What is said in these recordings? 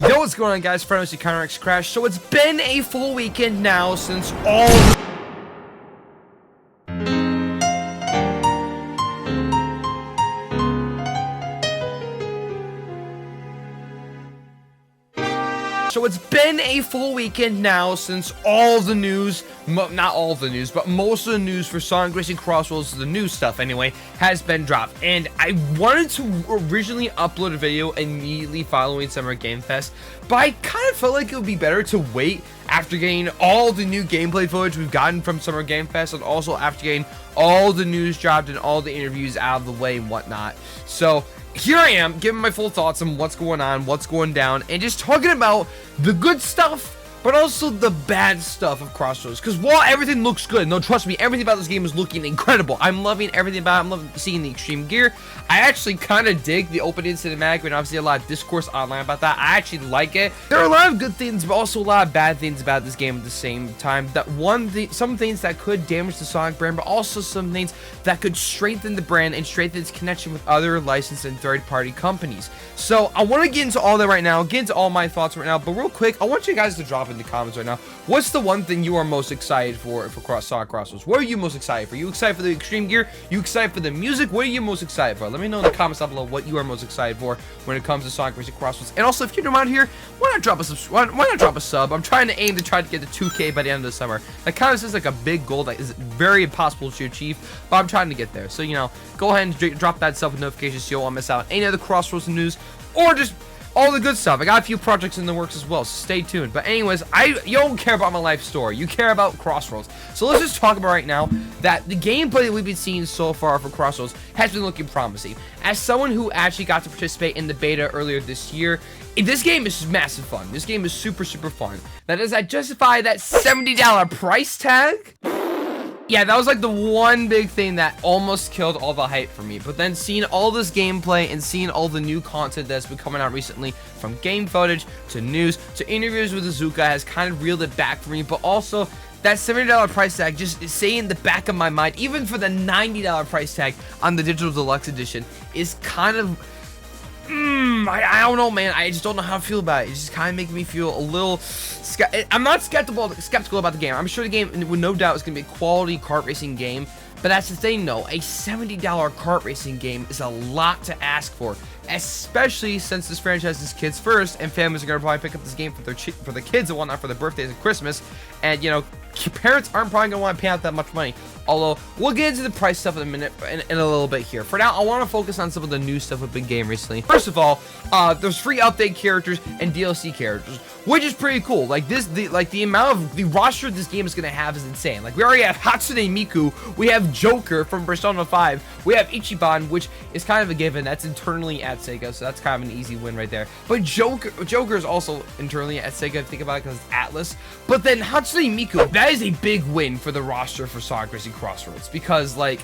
Yo, what's going on, guys? Friends, ConnorXcrash. So it's been a full weekend now since all the news, not all the news, but most of the news for Sonic Racing CrossWorlds, the new stuff anyway, has been dropped. And I wanted to originally upload a video immediately following Summer Game Fest, but I kind of felt like it would be better to wait after getting all the new gameplay footage we've gotten from Summer Game Fest, and also after getting all the news dropped and all the interviews out of the way and whatnot. So here I am, giving my full thoughts on what's going on, what's going down, and just talking about the good stuff, but also the bad stuff of CrossWorlds. Because while everything looks good, no, trust me, everything about this game is looking incredible. I'm loving everything about it. I'm loving seeing the extreme gear. I actually kind of dig the opening cinematic, and obviously a lot of discourse online about that. I actually like it. There are a lot of good things, but also a lot of bad things about this game at the same time. Some things that could damage the Sonic brand, but also some things that could strengthen the brand and strengthen its connection with other licensed and third-party companies. So I want to get into all that right now, get into all my thoughts right now, but real quick, I want you guys to drop in the comments right now, what's the one thing you are most excited for Sonic CrossWorlds? What are you most excited for? You excited for the extreme gear? You excited for the music? What are you most excited for? Let me know in the comments down below what you are most excited for when it comes to Sonic Racing CrossWorlds. And also, if you're new around here, why not drop a sub? I'm trying to get to 2K by the end of the summer. That kind of seems like a big goal that is very impossible to achieve, but I'm trying to get there. So, you know, go ahead and drop that sub with notifications so you won't miss out on any other CrossWorlds news or just all the good stuff. I got a few projects in the works as well, so stay tuned. But anyways, you don't care about my life story. You care about CrossWorlds. So let's just talk about right now that the gameplay that we've been seeing so far for CrossWorlds has been looking promising. As someone who actually got to participate in the beta earlier this year, this game is massive fun. This game is super fun. Now, does that justify that $70 price tag? Yeah, that was like the one big thing that almost killed all the hype for me. But then seeing all this gameplay and seeing all the new content that's been coming out recently, from game footage to news to interviews with Azuka, has kind of reeled it back for me. But also, that $70 price tag just staying in the back of my mind, even for the $90 price tag on the Digital Deluxe Edition, is kind of I don't know, man. I just don't know how to feel about it. It's just kind of making me feel a little I'm not skeptical about the game. I'm sure the game, with no doubt, is going to be a quality kart racing game. But that's the thing, though. A $70 kart racing game is a lot to ask for, especially since this franchise is kids first, and families are going to probably pick up this game for their kids and whatnot for their birthdays and Christmas. And, you know, parents aren't probably going to want to pay out that much money. Although, we'll get into the price stuff in a minute, in a little bit here. For now, I want to focus on some of the new stuff with the game recently. First of all, there's free update characters and DLC characters, which is pretty cool. Like the amount of the roster this game is gonna have is insane. Like, we already have Hatsune Miku, we have Joker from Persona 5, we have Ichiban, which is kind of a given. That's internally at Sega, so that's kind of an easy win right there. But Joker is also internally at Sega, if you think about it, because it's Atlas. But then Hatsune Miku, that is a big win for the roster for Sonic Racing CrossWorlds, because, like,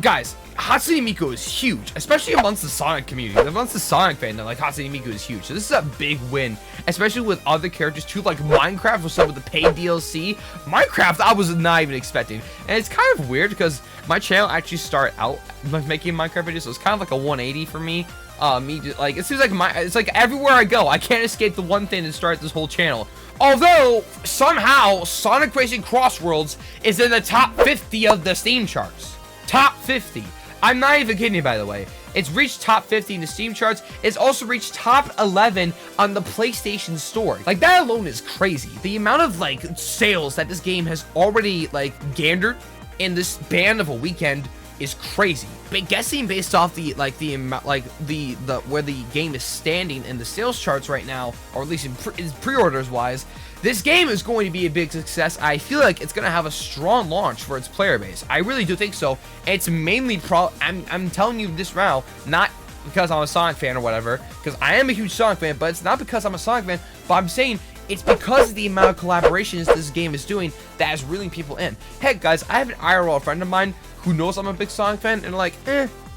guys, Hatsune Miku is huge, especially amongst the Sonic community, amongst the Sonic fandom. Like, Hatsune Miku is huge, so this is a big win, especially with other characters too, like Minecraft with some of the paid DLC. Minecraft, I was not even expecting, and it's kind of weird because my channel actually started out making Minecraft videos, so it's kind of like a 180 for me. Like, it seems like it's like everywhere I go, I can't escape the one thing that started this whole channel. Although, somehow, Sonic Racing CrossWorlds is in the top 50 of the Steam charts. Top 50. I'm not even kidding, by the way. It's reached top 50 in the Steam charts. It's also reached top 11 on the PlayStation Store. Like, that alone is crazy. The amount of, like, sales that this game has already, like, garnered in this span of a weekend is crazy. But guessing based off the where the game is standing in the sales charts right now, or at least in pre-orders wise, this game is going to be a big success. I feel like it's going to have a strong launch for its player base. I really do think so. It's mainly I'm telling you this now, not because I'm a Sonic fan or whatever, because I am a huge Sonic fan, but it's not because I'm a Sonic fan, but I'm saying it's because of the amount of collaborations this game is doing that is reeling people in. Heck, guys, I have an IRL friend of mine who knows I'm a big Sonic fan, and like,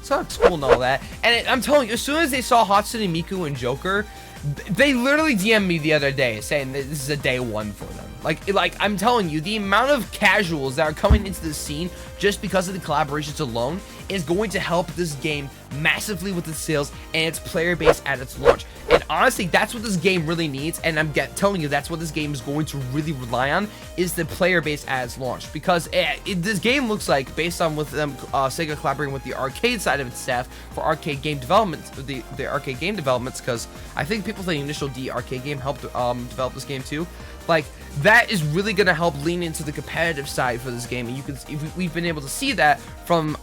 Sonic's cool and all that. And I'm telling you, as soon as they saw Hatsune Miku and Joker, they literally DM'd me the other day saying that this is a day one for them. Like I'm telling you, the amount of casuals that are coming into the scene just because of the collaborations alone, is going to help this game massively with its sales and its player base at its launch. And honestly, that's what this game really needs, and I'm telling you, that's what this game is going to really rely on, is the player base at its launch. Because this game looks like, based on with them Sega collaborating with the arcade side of its staff for arcade game development, the arcade game developments, because I think people think the initial D arcade game helped develop this game too. Like, that is really going to help lean into the competitive side for this game, and you can, we've been able to see that from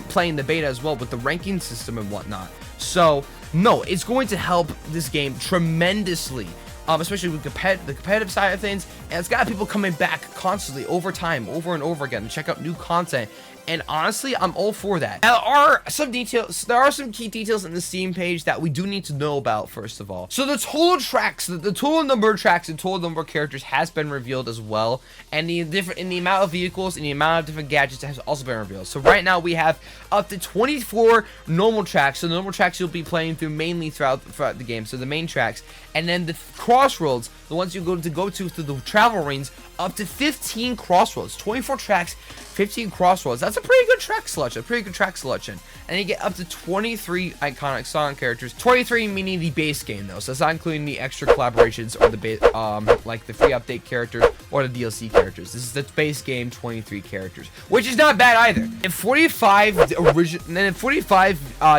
playing the beta as well with the ranking system and whatnot. So no, it's going to help this game tremendously, especially with the competitive side of things, and it's got people coming back constantly over time, over and over again, to check out new content. And honestly, I'm all for that. Now, there are some key details in the Steam page that we do need to know about, first of all. So the total tracks, the total number of tracks and total number of characters has been revealed as well. And the amount of vehicles and the amount of different gadgets has also been revealed. So right now we have up to 24 normal tracks. So the normal tracks you'll be playing through mainly throughout the game. So the main tracks. And then the crossroads, the ones you go to through the travel rings, up to 15 crossroads. 24 tracks, 15 crossroads. That's a pretty good track selection. And you get up to 23 iconic Sonic characters. 23 meaning the base game though, so it's not including the extra collaborations or the like the free update characters or the DLC characters. This is the base game, 23 characters, which is not bad either. And 45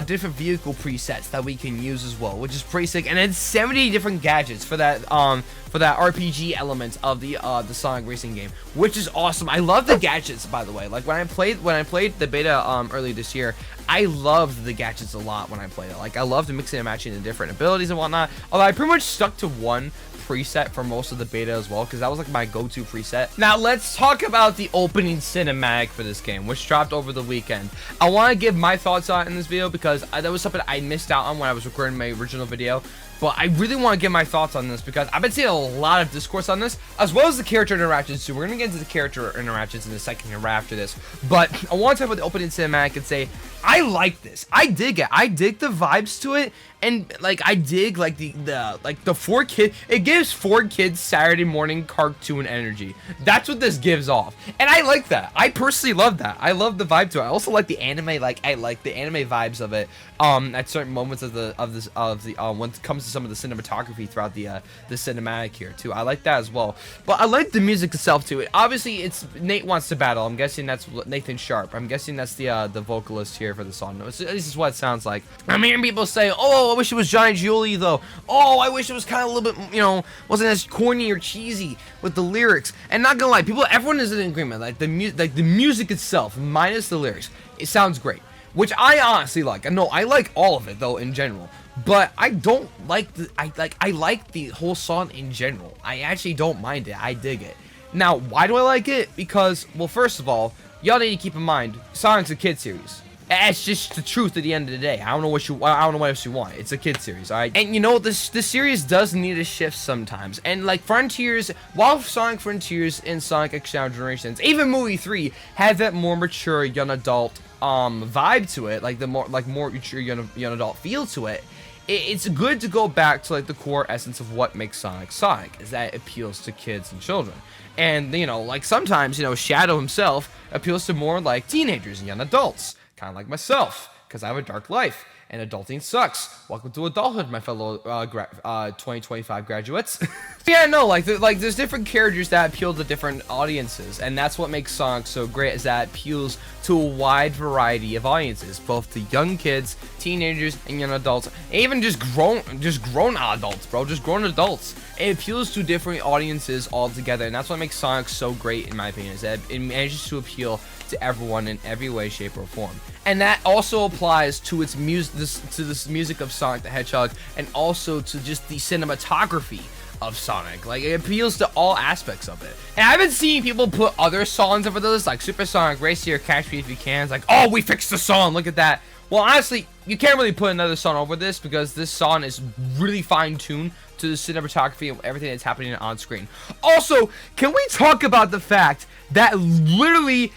different vehicle presets that we can use as well, which is pretty sick. And then 70 different gadgets for that RPG element of the Sonic racing game, which is awesome. I love the gadgets, by the way. Like when I played the beta earlier this year, I loved the gadgets a lot when I played it. Like I loved mixing and matching the different abilities and whatnot. Although I pretty much stuck to one preset for most of the beta as well, because that was like my go-to preset. Now let's talk about the opening cinematic for this game, which dropped over the weekend. I want to give my thoughts on it in this video because that was something I missed out on when I was recording my original video. But I really want to give my thoughts on this because I've been seeing a lot of discourse on this, as well as the character interactions too. We're going to get into the character interactions in a second here right after this. But I want to talk about the opening cinematic and say, I like this. I dig it. I dig the vibes to it. And like I dig like the 4 kids. It gives 4 kids Saturday morning cartoon energy. That's what this gives off, and I like that. I personally love that. I love the vibe to it. I also like the anime. Like I like the anime vibes of it. At certain moments of when it comes to some of the cinematography throughout the cinematic here too. I like that as well. But I like the music itself too. Obviously, it's Nate Wants to Battle. I'm guessing that's Nathan Sharp. I'm guessing that's the vocalist here for the song. This is what it sounds like. I'm hearing people say, "Oh, I wish it was Johnny Giulia though. Oh, I wish it was kind of a little bit, you know, wasn't as corny or cheesy with the lyrics." And not gonna lie, everyone is in agreement. Like the music itself, minus the lyrics, it sounds great, which I honestly like. No, I like all of it though in general. But I don't like I like the whole song in general. I actually don't mind it. I dig it. Now, why do I like it? Because, well, first of all, y'all need to keep in mind, Sonic's a kid series. It's just the truth at the end of the day. I don't know what else you want. It's a kid series, all right? And you know, this series does need a shift sometimes. And like Frontiers, while Sonic Frontiers and Sonic X Generations, even Movie 3 had that more mature young adult vibe to it, like the more mature young adult feel to it. It's good to go back to like the core essence of what makes Sonic Sonic, is that it appeals to kids and children. And you know, like sometimes, you know, Shadow himself appeals to more like teenagers and young adults. Kind of like myself, because I have a dark life, and adulting sucks. Welcome to adulthood, my fellow 2025 graduates. Yeah, no, like there's different characters that appeal to different audiences, and that's what makes Sonic so great, is that it appeals to a wide variety of audiences, both to young kids, teenagers, and young adults, and even just grown adults, bro, just grown adults. It appeals to different audiences altogether, and that's what makes Sonic so great, in my opinion, is that it manages to appeal to everyone in every way, shape, or form. And that also applies to its this music of Sonic the Hedgehog, and also to just the cinematography of Sonic. Like, it appeals to all aspects of it. And I've been seeing people put other songs over those, like Super Sonic Race or Catch Me If You Can. It's like, oh, we fixed the song, look at that. Well, honestly, you can't really put another song over this, because this song is really fine-tuned to the cinematography and everything that's happening on screen. Also, can we talk about the fact that literally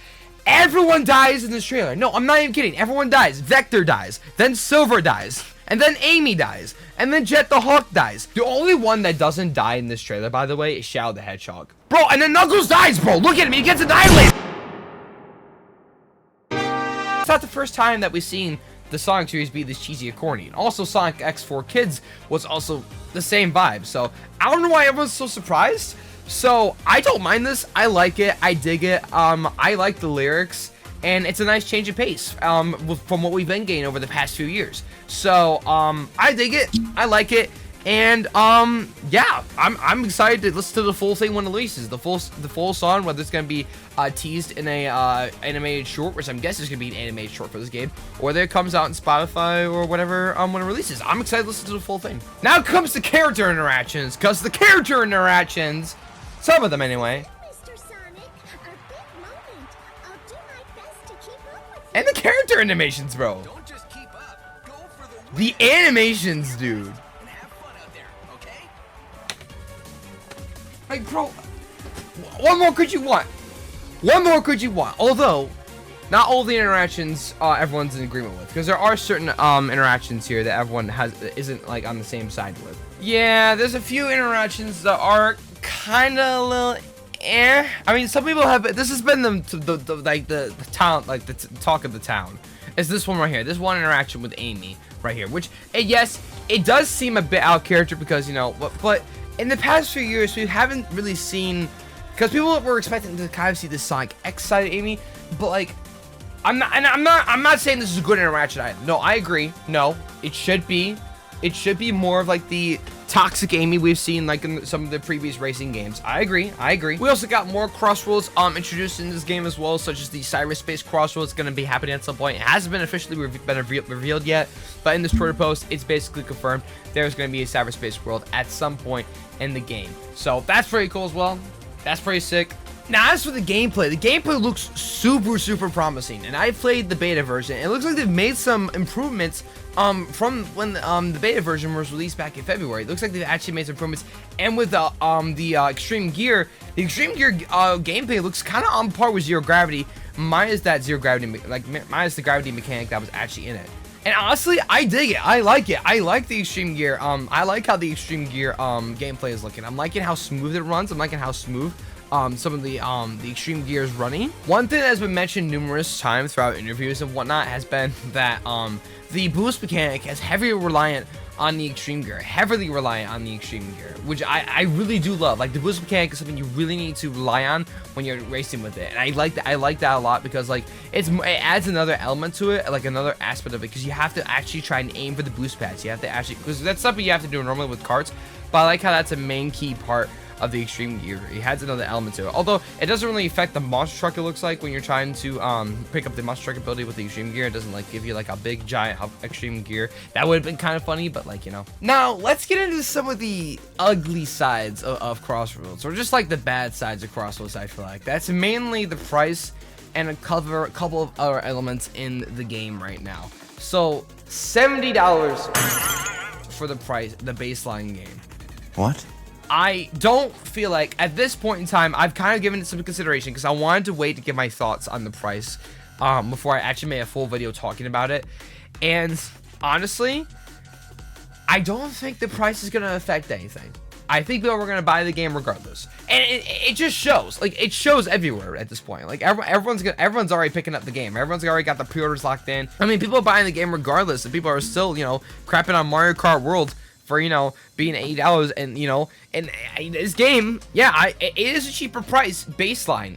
everyone dies in this trailer? No, I'm not even kidding. Everyone dies. Vector dies. Then Silver dies. And then Amy dies. And then Jet the Hawk dies. The only one that doesn't die in this trailer, by the way, is Shadow the Hedgehog. Bro, and then Knuckles dies, bro. Look at him. He gets annihilated. not the first time that we've seen the Sonic series be this cheesy or corny. And also Sonic X for Kids was also the same vibe. So I don't know why everyone's so surprised. So I don't mind this. I like it. I dig it. I like the lyrics, and it's a nice change of pace from what we've been getting over the past few years. So I dig it. I like it. And yeah, I'm excited to listen to the full thing when it releases. The full song, whether it's gonna be teased in a animated short, which I'm guessing is gonna be an animated short for this game, or whether it comes out in Spotify or whatever when it releases. I'm excited to listen to the full thing. Now comes the character interactions, because the character interactions, some of them anyway. Mr. Sonic, a big moment. I'll do my best to keep up with you. And the character animations, bro. Don't just keep up. Go for the The animations, dude. and have fun out there, okay? Like, bro, what more could you want? What more could you want? Although, not all the interactions everyone's in agreement with, because there are certain interactions here that everyone isn't like on the same side with. Yeah, there's a few interactions that are kind of a little eh. I mean, some people have. This has been the town, like the talk of the town. Is this one right here? This one interaction with Amy right here, which yes, it does seem a bit out of character because, you know, but in the past few years we haven't really seen, because people were expecting to kind of see the Sonic X side of Amy, but like I'm not saying this is a good interaction either. No, I agree. No, it should be more of like the toxic Amy we've seen like in some of the previous racing games. I agree. We also got more CrossWorlds introduced in this game as well, such as the cyberspace CrossWorlds going to be happening at some point. It hasn't been officially revealed yet, but in this Twitter post, it's basically confirmed there's going to be a cyberspace world at some point in the game. So that's pretty cool as well. That's pretty sick. Now, as for the gameplay looks super promising, and I played the beta version. It looks like they've made some improvements from when the beta version was released back in February. It looks like they've actually made some improvements, and with the Extreme Gear, gameplay looks kind of on par with Zero Gravity, minus that Zero Gravity, minus the gravity mechanic that was actually in it. And honestly, I dig it. I like it. I like the Extreme Gear. I like how the Extreme Gear gameplay is looking. I'm liking how smooth it runs. I'm liking how smooth some of the Extreme Gear is running. One thing that has been mentioned numerous times throughout interviews and whatnot has been that the boost mechanic is heavily reliant on the Extreme Gear, which I really do love. Like, the boost mechanic is something you really need to rely on when you're racing with it, and I like that a lot, because like it adds another element to it, like another aspect of it, because you have to actually try and aim for the boost pads. You have to actually, because that's something you have to do normally with karts, but I like how that's a main key part of the Extreme Gear. It adds another element to it, although it doesn't really affect the monster truck. It looks like when you're trying to pick up the monster truck ability with the Extreme Gear, it doesn't like give you like a big giant Extreme Gear. That would have been kind of funny, but like, you know. Now let's get into some of the ugly sides of CrossWorlds, or just like the bad sides of CrossWorlds. I feel like that's mainly the price and a couple of other elements in the game right now. So $70 for the price, the baseline game. What? I don't feel like, at this point in time, I've kind of given it some consideration, because I wanted to wait to give my thoughts on the price before I actually made a full video talking about it. And honestly, I don't think the price is going to affect anything. I think people are going to buy the game regardless. And it just shows. Like, it shows everywhere at this point. Like, everyone's already picking up the game. Everyone's already got the pre-orders locked in. I mean, people are buying the game regardless, and people are still, you know, crapping on Mario Kart World for, you know, being $80, and, you know, and this game, yeah, it is a cheaper price baseline.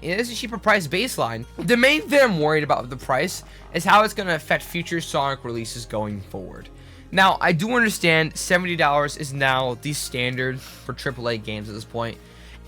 The main thing I'm worried about with the price is how it's going to affect future Sonic releases going forward. Now, I do understand $70 is now the standard for AAA games at this point,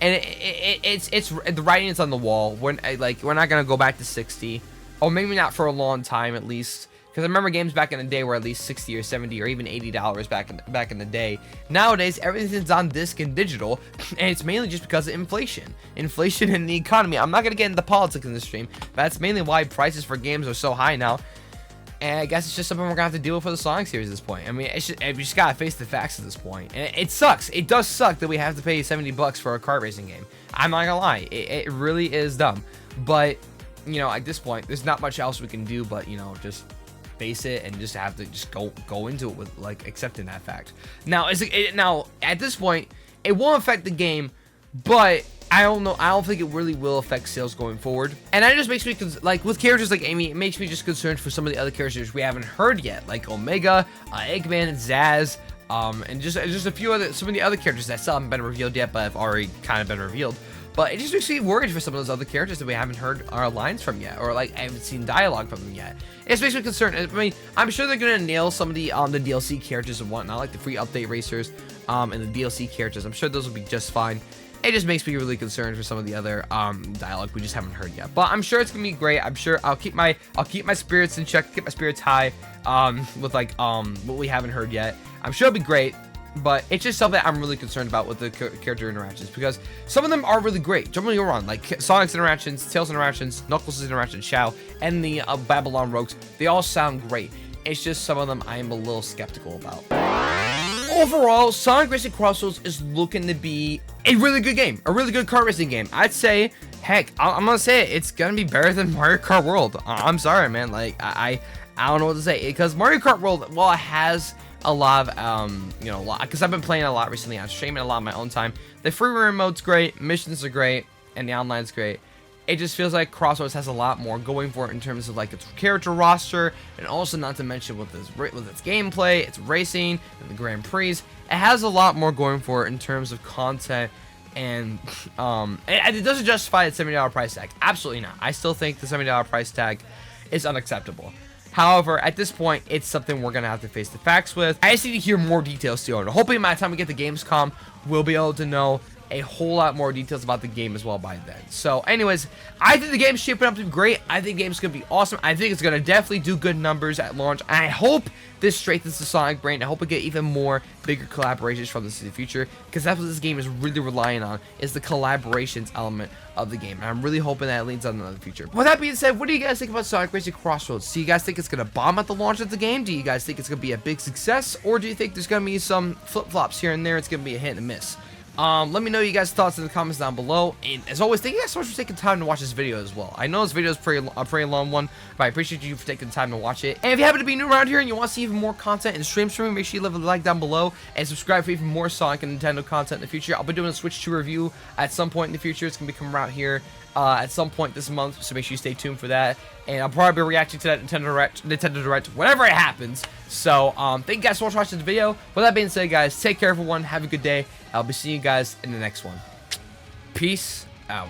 and it's the writing is on the wall. We're not going to go back to 60, or maybe not for a long time at least. Because I remember games back in the day were at least 60 or 70 or even $80 back in the day. Nowadays, everything's on disc and digital, and it's mainly just because of inflation in the economy. I'm not gonna get into politics in this stream, but that's mainly why prices for games are so high now. And I guess it's just something we're gonna have to deal with for the Sonic series at this point. I mean, we just gotta face the facts at this point. And it sucks. It does suck that we have to pay $70 for a kart racing game. I'm not gonna lie. It really is dumb. But, you know, at this point, there's not much else we can do but, you know, just face it and just have to just go into it with like accepting that fact. Now, now at this point, it won't affect the game, but I don't know. I don't think it really will affect sales going forward. And that just makes me, like, with characters like Amy, it makes me just concerned for some of the other characters we haven't heard yet, like Omega, Eggman, and Zaz, and just a few other, some of the other characters that still haven't been revealed yet, but have already kind of been revealed. But it just makes me worried for some of those other characters that we haven't heard our lines from yet, or like I haven't seen dialogue from them yet. It just makes me concerned. I mean, I'm sure they're gonna nail some of the DLC characters and whatnot, like the free update racers, and the DLC characters. I'm sure those will be just fine. It just makes me really concerned for some of the other dialogue we just haven't heard yet. But I'm sure it's gonna be great. I'm sure I'll keep my spirits in check, keep my spirits high, with like what we haven't heard yet. I'm sure it'll be great. But it's just something I'm really concerned about with the character interactions, because some of them are really great. Don't get me wrong, like Sonic's interactions, Tails' interactions, Knuckles' interactions, Shao, and the Babylon Rogues, they all sound great. It's just some of them I am a little skeptical about. Overall, Sonic Racing CrossWorlds is looking to be a really good game, a really good kart racing game. I'd say, heck, I'm gonna say it, it's gonna be better than Mario Kart World. I'm sorry, man. Like I don't know what to say, because Mario Kart World, while it has a lot of you know, because I've been playing a lot recently on stream and a lot of my own time, the free roam mode's great, missions are great, and the online's great. It just feels like CrossWorlds has a lot more going for it in terms of like its character roster, and also not to mention with its gameplay, its racing, and the Grand Prix. It has a lot more going for it in terms of content, and it doesn't justify its $70 price tag. Absolutely not. I still think the $70 price tag is unacceptable. However, at this point, it's something we're going to have to face the facts with. I just need to hear more details still. And hopefully by the time we get to Gamescom, we'll be able to know a whole lot more details about the game as well by then. So anyways, I think the game's shaping up to be great. I think the game's going to be awesome. I think it's going to definitely do good numbers at launch. And I hope this strengthens the Sonic brand. I hope we get even more bigger collaborations from this in the future, because that's what this game is really relying on, is the collaborations element of the game. And I'm really hoping that it leads on in the future. With that being said, what do you guys think about Sonic Racing CrossWorlds? Do you guys think it's going to bomb at the launch of the game? Do you guys think it's going to be a big success? Or do you think there's going to be some flip-flops here and there? It's going to be a hit and miss? Let me know you guys' thoughts in the comments down below. And as always, thank you guys so much for taking time to watch this video as well. I know this video is a pretty long one, but I appreciate you for taking the time to watch it. And if you happen to be new around here and you want to see even more content and streams from me, make sure you leave a like down below and subscribe for even more Sonic and Nintendo content in the future. I'll be doing a Switch 2 review at some point in the future. It's going to be coming out here at some point this month, so make sure you stay tuned for that. And I'll probably be reacting to that Nintendo Direct whenever it happens. So thank you guys so much for watching the video. With that being said, guys, take care everyone, have a good day. I'll be seeing you guys in the next one. Peace out.